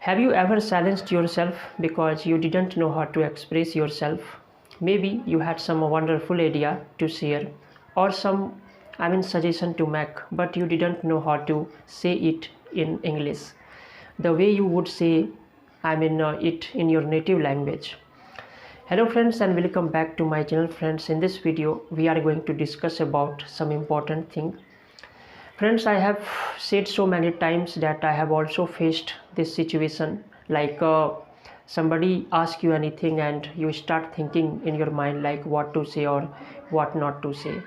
Have you ever silenced yourself because you didn't know how to express yourself? Maybe you had some wonderful idea to share or some suggestion to make, but you didn't know how to say it in English the way you would say it in your native language. Hello friends and welcome back to my channel. Friends, in this video we are going to discuss about some important thing. Friends, I have said so many times that I have also faced this situation, like somebody asks you anything and you start thinking in your mind like what to say or what not to say.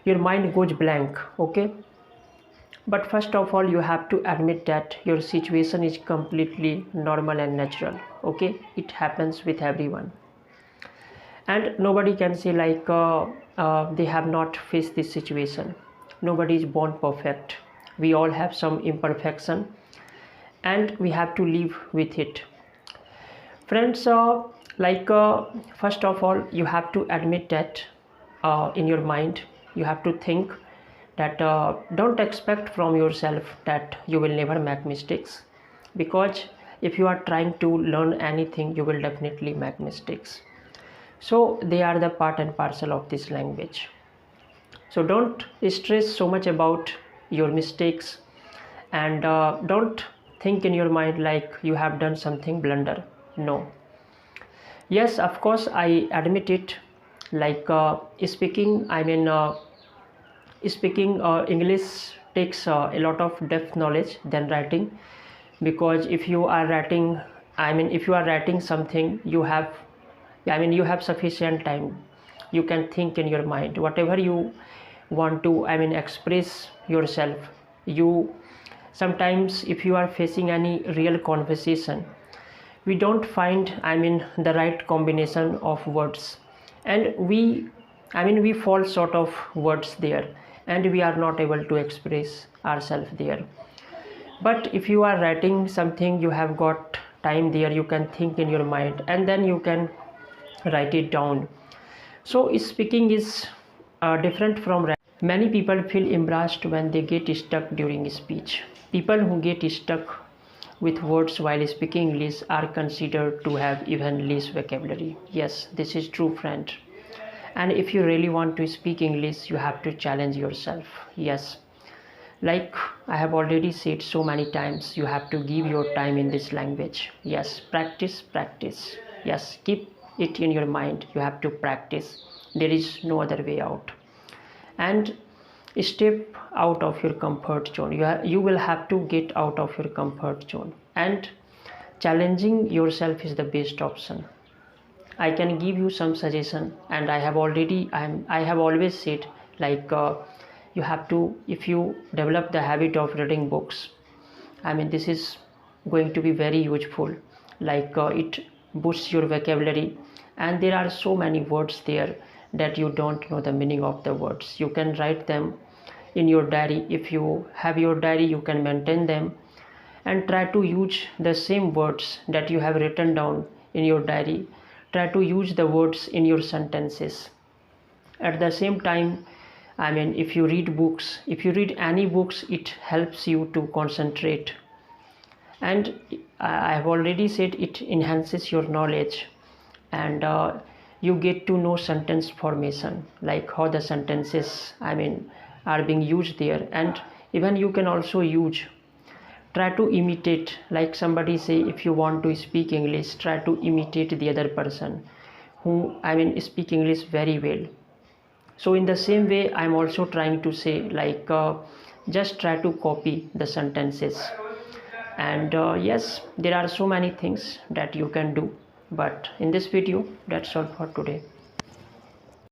Your mind goes blank, okay? But first of all, you have to admit that your situation is completely normal and natural, okay? It happens with everyone. And nobody can say like they have not faced this situation. Nobody is born perfect. We all have some imperfection and we have to live with it. Friends, first of all, you have to admit that in your mind, you have to think that don't expect from yourself that you will never make mistakes, because if you are trying to learn anything, you will definitely make mistakes. So they are the part and parcel of this language. So don't stress so much about your mistakes, and don't think in your mind like you have done something blunder. No. Yes, of course, I admit it. Like speaking English takes a lot of depth knowledge than writing, because if you are writing, if you are writing something, you have sufficient time. You can think in your mind whatever you want to express yourself. You sometimes, if you are facing any real conversation, we don't find the right combination of words, and we fall short of words there, and we are not able to express ourselves there. But if you are writing something, you have got time there, you can think in your mind and then you can write it down. So speaking is different from writing. Many people feel embarrassed when they get stuck during speech. People who get stuck with words while speaking English are considered to have even less vocabulary. Yes, this is true, friend. And if you really want to speak English, you have to challenge yourself. Yes, like I have already said so many times, you have to give your time in this language. Yes, practice. Yes, keep it in your mind. You have to practice. There is no other way out. And step out of your comfort zone. You will have to get out of your comfort zone, and challenging yourself is the best option. I can give you some suggestion, and I have always said like you have to, if you develop the habit of reading books, this is going to be very useful. Like it boosts your vocabulary, and there are so many words there that you don't know the meaning of the words. You can write them in your diary. If you have your diary, you can maintain them and try to use the same words that you have written down in your diary. Try to use the words in your sentences. At the same time, if you read books, if you read any books, it helps you to concentrate. And I have already said it enhances your knowledge, and you get to know sentence formation, like how the sentences are being used there. And even you can also try to imitate, like somebody say, if you want to speak English, try to imitate the other person who speak English very well. So in the same way, I'm also trying to say like just try to copy the sentences. And yes, there are so many things that you can do, but in this video, that's all for today.